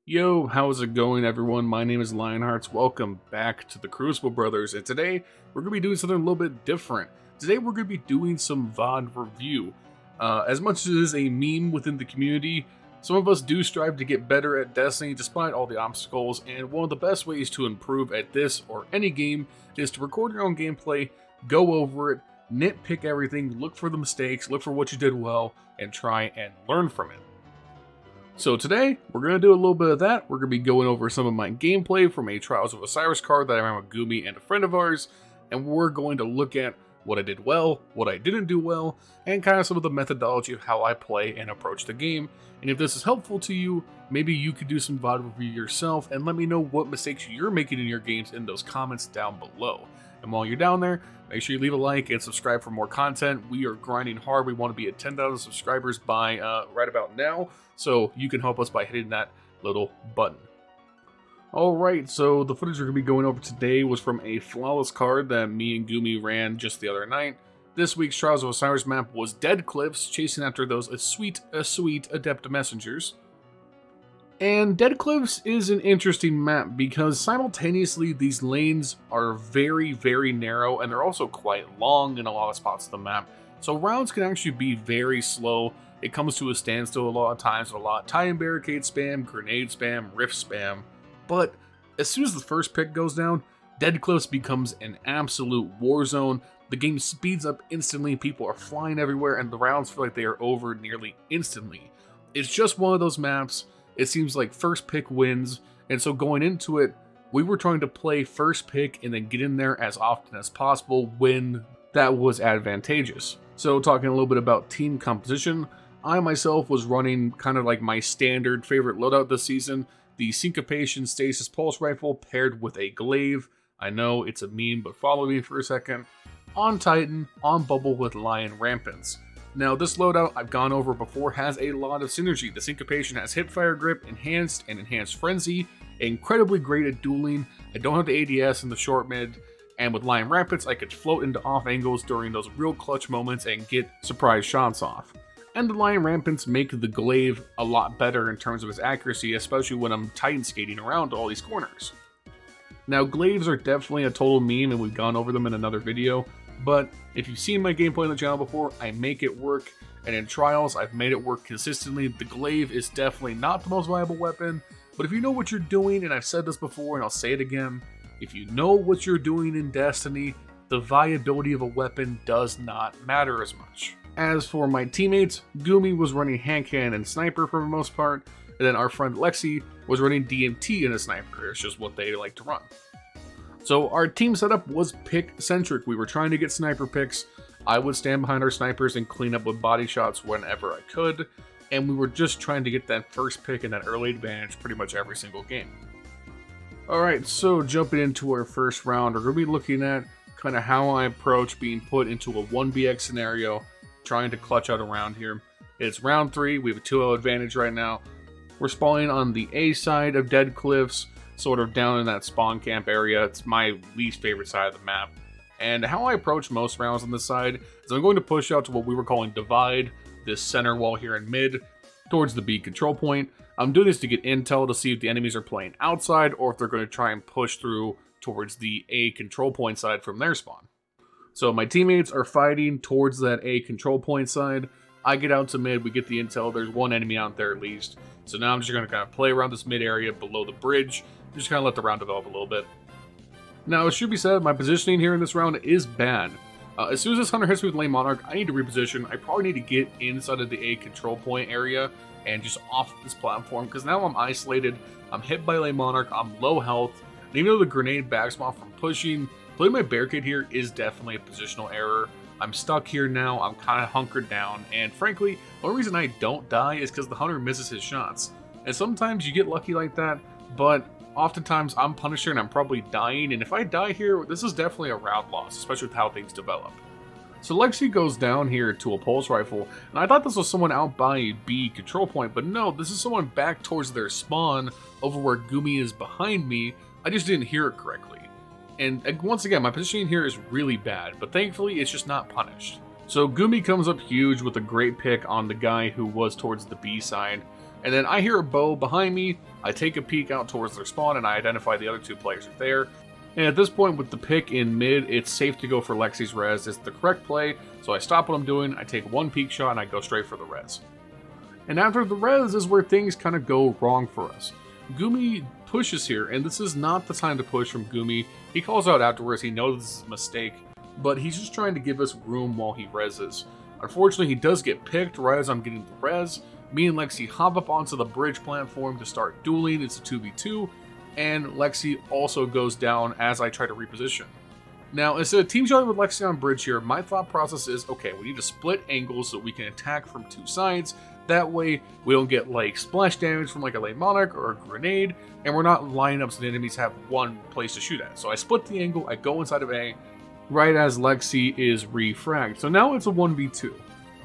Yo, how's it going everyone? My name is Lionhearts. Welcome back to the Crucible Brothers, and today we're going to be doing something a little bit different. Today we're going to be doing some VOD review. As much as it is a meme within the community, some of us do strive to get better at Destiny despite all the obstacles, and one of the best ways to improve at this or any game is to record your own gameplay, go over it, nitpick everything, look for the mistakes, look for what you did well, and try and learn from it. So today, we're going to do a little bit of that. We're going to be going over some of my gameplay from a Trials of Osiris card that I ran with Gumi and a friend of ours, and we're going to look at what I did well, what I didn't do well, and kind of some of the methodology of how I play and approach the game. And if this is helpful to you, maybe you could do some VOD review yourself and let me know what mistakes you're making in your games in those comments down below. And while you're down there, make sure you leave a like and subscribe for more content. We are grinding hard. We want to be at 10,000 subscribers by right about now. So you can help us by hitting that little button. Alright, so the footage we're going to be going over today was from a flawless card that me and Gumi ran just the other night. This week's Trials of Osiris map was Dead Cliffs, chasing after those sweet Adept Messengers. And Dead Cliffs is an interesting map because simultaneously these lanes are very, very narrow and they're also quite long in a lot of spots of the map. So rounds can actually be very slow. It comes to a standstill a lot of times with a lot of tie-in barricade spam, grenade spam, rift spam. But as soon as the first pick goes down, Dead Cliffs becomes an absolute war zone. The game speeds up instantly, people are flying everywhere, and the rounds feel like they are over nearly instantly. It's just one of those maps. It seems like first pick wins, and so going into it, we were trying to play first pick and then get in there as often as possible when that was advantageous. So talking a little bit about team composition, I myself was running kind of like my standard favorite loadout this season, the Syncopation Stasis Pulse Rifle paired with a Glaive. I know it's a meme, but follow me for a second. On Titan, on Bubble with Lion Rampants. Now this loadout I've gone over before has a lot of synergy. The Syncopation has Hipfire Grip, Enhanced, and Enhanced Frenzy. Incredibly great at dueling. I don't have the ADS in the short mid. And with Lion Rampants, I could float into off angles during those real clutch moments and get surprise shots off. And the Lion Rampants make the Glaive a lot better in terms of its accuracy, especially when I'm Titan skating around all these corners. Now Glaives are definitely a total meme and we've gone over them in another video, but if you've seen my gameplay on the channel before, I make it work, and in Trials I've made it work consistently. The Glaive is definitely not the most viable weapon, but if you know what you're doing, and I've said this before and I'll say it again, if you know what you're doing in Destiny, the viability of a weapon does not matter as much. As for my teammates, Gumi was running hand cannon and sniper for the most part, and then our friend Lexi was running DMT and a sniper. It's just what they like to run. So our team setup was pick-centric. We were trying to get sniper picks. I would stand behind our snipers and clean up with body shots whenever I could, and we were just trying to get that first pick and that early advantage pretty much every single game. Alright, so jumping into our first round, we're going to be looking at kind of how I approach being put into a 1BX scenario, trying to clutch out around here. It's round 3, we have a 2-0 advantage right now. We're spawning on the A side of Dead Cliffs, sort of down in that spawn camp area. It's my least favorite side of the map. And how I approach most rounds on this side is I'm going to push out to what we were calling Divide, this center wall here in mid, towards the B control point. I'm doing this to get intel to see if the enemies are playing outside or if they're going to try and push through towards the A control point side from their spawn. So my teammates are fighting towards that A control point side. I get out to mid, we get the intel, there's one enemy out there at least. So now I'm just going to kind of play around this mid area below the bridge, just kind of let the round develop a little bit. Now it should be said, my positioning here in this round is bad. As soon as this hunter hits me with Lane Monarch, I need to reposition. I probably need to get inside of the A control point area and just off this platform, because now I'm isolated, I'm hit by Lane Monarch, I'm low health, and even though the grenade backs me off from pushing, playing my barricade here is definitely a positional error. I'm stuck here now, I'm kind of hunkered down, and frankly, the only reason I don't die is because the hunter misses his shots. And sometimes you get lucky like that, but oftentimes I'm punished here and I'm probably dying, and if I die here, this is definitely a round loss, especially with how things develop. So Lexi goes down here to a pulse rifle, and I thought this was someone out by B control point, but no, this is someone back towards their spawn over where Gumi is behind me. I just didn't hear it correctly. And once again, my positioning here is really bad, but thankfully it's just not punished. So Gumi comes up huge with a great pick on the guy who was towards the B side. And then I hear a bow behind me, I take a peek out towards their spawn, and I identify the other 2 players are there. And at this point, with the pick in mid, it's safe to go for Lexi's res. It's the correct play, so I stop what I'm doing, I take 1 peek shot, and I go straight for the res. And after the res is where things kind of go wrong for us. Gumi pushes here, and this is not the time to push from Gumi. He calls out afterwards, he knows this is a mistake, but he's just trying to give us room while he reses. Unfortunately, he does get picked right as I'm getting the res. Me and Lexi hop up onto the bridge platform to start dueling. It's a 2v2, and Lexi also goes down as I try to reposition. Now, instead of team shotting with Lexi on bridge here, my thought process is, okay, we need to split angles so we can attack from 2 sides. That way, we don't get like splash damage from like a late monarch or a grenade, and we're not lining up so the enemies have 1 place to shoot at. So I split the angle, I go inside of A, right as Lexi is refragged. So now it's a 1v2.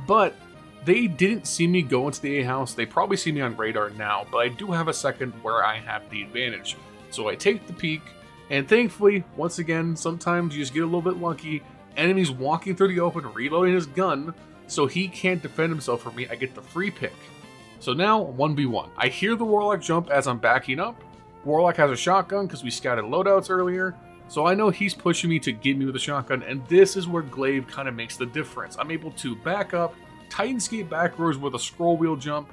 But they didn't see me go into the A house. They probably see me on radar now, but I do have a second where I have the advantage. So I take the peek, and thankfully, once again, sometimes you just get a little bit lucky. Enemy's walking through the open, reloading his gun, so he can't defend himself from me. I get the free pick. So now, 1v1. I hear the Warlock jump as I'm backing up. Warlock has a shotgun because we scouted loadouts earlier. So I know he's pushing me to get me with a shotgun, and this is where Glaive kind of makes the difference. I'm able to back up, Titan skate backwards with a scroll wheel jump,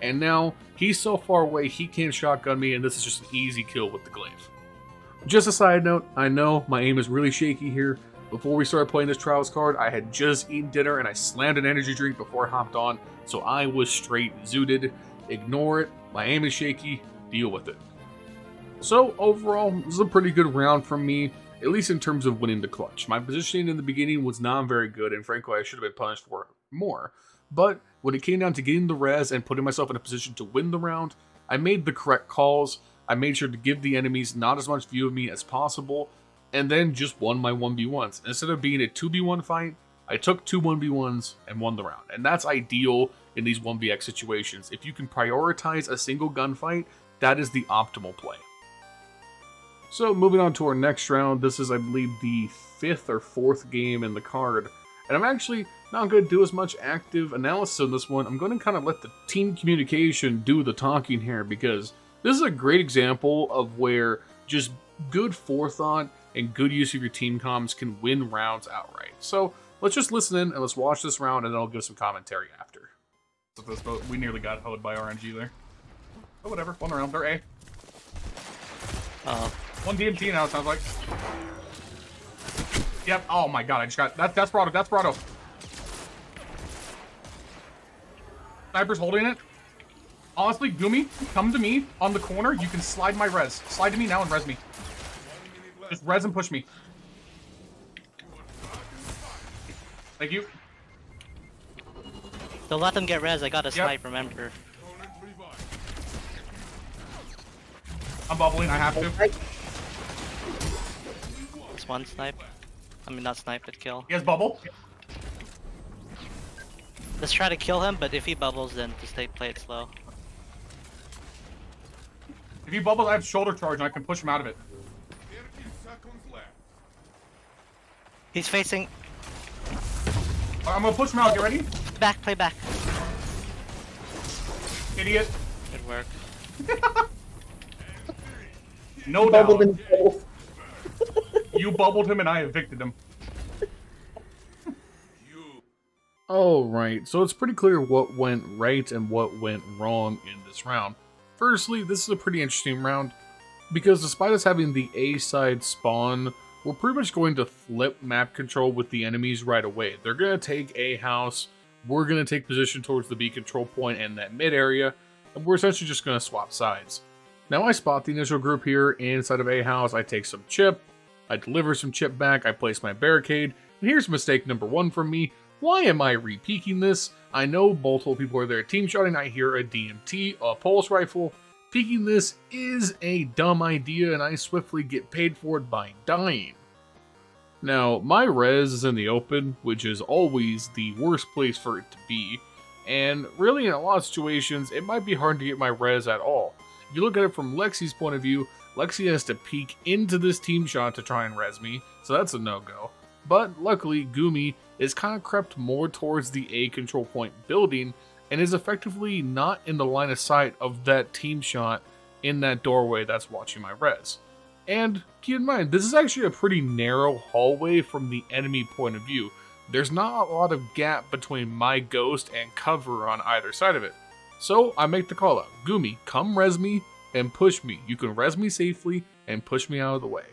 and now he's so far away he can't shotgun me, and this is just an easy kill with the Glaive. Just a side note, I know my aim is really shaky here. Before we started playing this Trials card, I had just eaten dinner and I slammed an energy drink before I hopped on, so I was straight zooted. Ignore it, my aim is shaky, deal with it. So overall, this is a pretty good round from me, at least in terms of winning the clutch. My positioning in the beginning was not very good, and frankly I should have been punished for it more. But when it came down to getting the res and putting myself in a position to win the round, I made the correct calls. I made sure to give the enemies not as much view of me as possible, and then just won my 1v1s. Instead of being a 2v1 fight, I took 2 1v1s and won the round. And that's ideal in these 1vx situations. If you can prioritize a single gunfight, that is the optimal play. So moving on to our next round, this is I believe the 5th or 4th game in the card. And I'm actually not going to do as much active analysis on this one. I'm going to kind of let the team communication do the talking here, because this is a great example of where just good forethought and good use of your team comms can win rounds outright. So let's just listen in and let's watch this round, and then I'll give some commentary after. We nearly got hoed by RNG there. Oh, whatever. 1 round. They're A. 1 DMT now, it sounds like. Yep. Oh my god, I just got... That's Brado. That's Brado. Sniper's holding it. Honestly, Gumi, come to me on the corner. You can slide my res. Slide to me now and res me. Just res and push me. Thank you. Don't let them get res. I got a snipe, remember. I'm bubbling. I have to. It's 1 snipe. I mean, not snipe, but kill. He has bubble. Let's try to kill him, but if he bubbles, then just play it slow. If he bubbles, I have shoulder charge and I can push him out of it. He's facing. I'm gonna push him out. Get ready? Back, play back. Idiot. Good work. No doubt. You bubbled him and I evicted him. Alright, so it's pretty clear what went right and what went wrong in this round. Firstly, this is a pretty interesting round, because despite us having the A side spawn, we're pretty much going to flip map control with the enemies right away. They're going to take A house, we're going to take position towards the B control point and that mid area, and we're essentially just going to swap sides. Now I spot the initial group here inside of A house, I take some chip, I deliver some chip back, I place my barricade, and here's mistake number 1 from me. Why am I re-peeking this? I know multiple people are there team shotting, I hear a DMT, a pulse rifle. Peeking this is a dumb idea, and I swiftly get paid for it by dying. Now, my res is in the open, which is always the worst place for it to be, and really in a lot of situations, it might be hard to get my res at all. If you look at it from Lexi's point of view, Lexi has to peek into this team shot to try and res me, so that's a no-go. But luckily, Gumi is kind of crept more towards the A control point building, and is effectively not in the line of sight of that team shot in that doorway that's watching my res. And keep in mind, this is actually a pretty narrow hallway from the enemy point of view. There's not a lot of gap between my ghost and cover on either side of it. So I make the call out, Gumi, come res me and push me. You can res me safely and push me out of the way.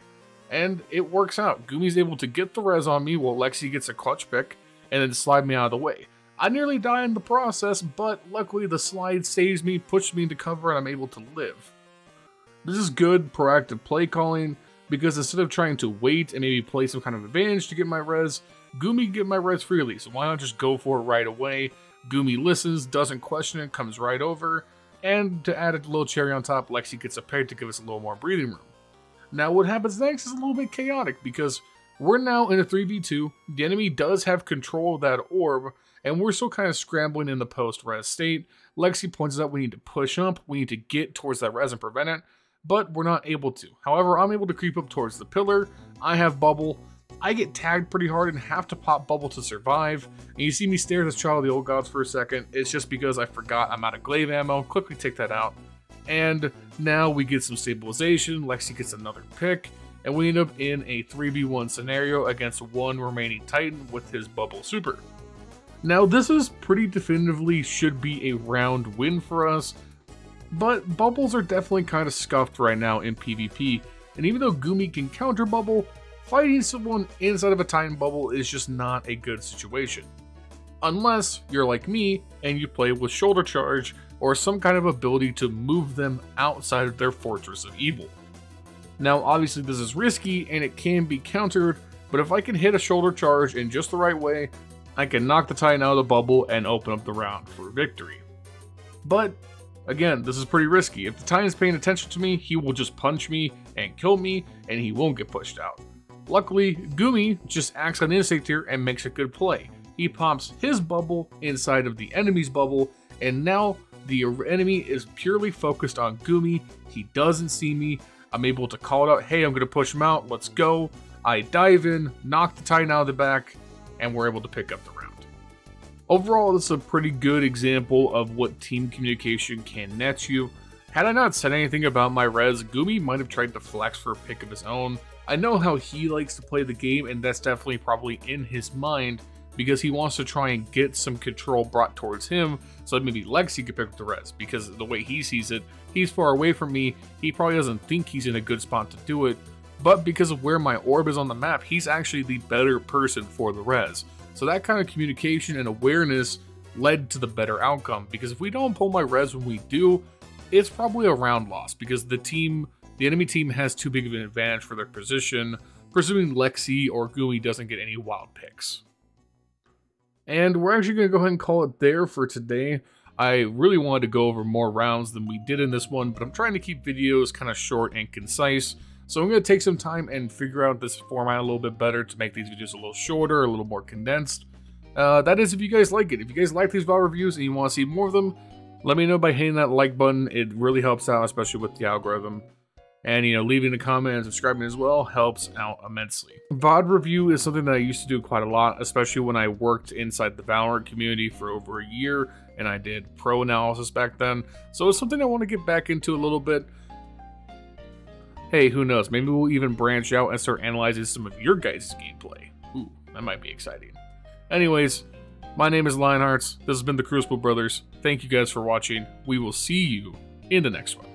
And it works out. Gumi's able to get the res on me while Lexi gets a clutch pick and then slide me out of the way. I nearly die in the process, but luckily the slide saves me, pushes me into cover, and I'm able to live. This is good proactive play calling, because instead of trying to wait and maybe play some kind of advantage to get my res, Gumi can get my res freely, so why not just go for it right away? Gumi listens, doesn't question it, comes right over, and to add a little cherry on top, Lexi gets a peg to give us a little more breathing room. Now what happens next is a little bit chaotic, because we're now in a 3v2, the enemy does have control of that orb, and we're still kind of scrambling in the post-res state. Lexi points out we need to push up, we need to get towards that res and prevent it, but we're not able to. However, I'm able to creep up towards the pillar, I have bubble, I get tagged pretty hard and have to pop bubble to survive, and you see me stare at this Child of the Old Gods for a second. It's just because I forgot I'm out of glaive ammo, quickly take that out, and now we get some stabilization, Lexi gets another pick, and we end up in a 3v1 scenario against one remaining Titan with his bubble super. Now this is pretty definitively should be a round win for us, but bubbles are definitely kind of scuffed right now in PvP, and even though Gumi can counter bubble, fighting someone inside of a Titan bubble is just not a good situation. Unless you're like me and you play with shoulder charge or some kind of ability to move them outside of their fortress of evil. Now obviously this is risky and it can be countered, but if I can hit a shoulder charge in just the right way, I can knock the Titan out of the bubble and open up the round for victory. But again, this is pretty risky. If the Titan's paying attention to me, he will just punch me and kill me and he won't get pushed out. Luckily, Gumi just acts on instinct here and makes a good play. He pops his bubble inside of the enemy's bubble, and now the enemy is purely focused on Gumi. He doesn't see me. I'm able to call it out, hey, I'm going to push him out, let's go. I dive in, knock the Titan out of the back, and we're able to pick up the round. Overall, this is a pretty good example of what team communication can net you. Had I not said anything about my res, Gumi might have tried to flex for a pick of his own. I know how he likes to play the game, and that's definitely probably in his mind, because he wants to try and get some control brought towards him, so that maybe Lexi could pick up the res, because the way he sees it, he's far away from me, he probably doesn't think he's in a good spot to do it, but because of where my orb is on the map, he's actually the better person for the res. So that kind of communication and awareness led to the better outcome, because if we don't pull my res when we do, it's probably a round loss, because the enemy team has too big of an advantage for their position, presuming Lexi or Gumi doesn't get any wild picks. And we're actually going to go ahead and call it there for today. I really wanted to go over more rounds than we did in this one, but I'm trying to keep videos kind of short and concise. So I'm going to take some time and figure out this format a little bit better to make these videos a little shorter, a little more condensed. That is if you guys like it. If you guys like these VOD reviews and you want to see more of them, let me know by hitting that like button. It really helps out, especially with the algorithm. And, leaving a comment and subscribing as well helps out immensely. VOD review is something that I used to do quite a lot, especially when I worked inside the Valorant community for over a year, and I did pro analysis back then. So it's something I want to get back into a little bit. Hey, who knows? Maybe we'll even branch out and start analyzing some of your guys' gameplay. Ooh, that might be exciting. Anyways, my name is Lionhearts. This has been the Crucible Brothers. Thank you guys for watching. We will see you in the next one.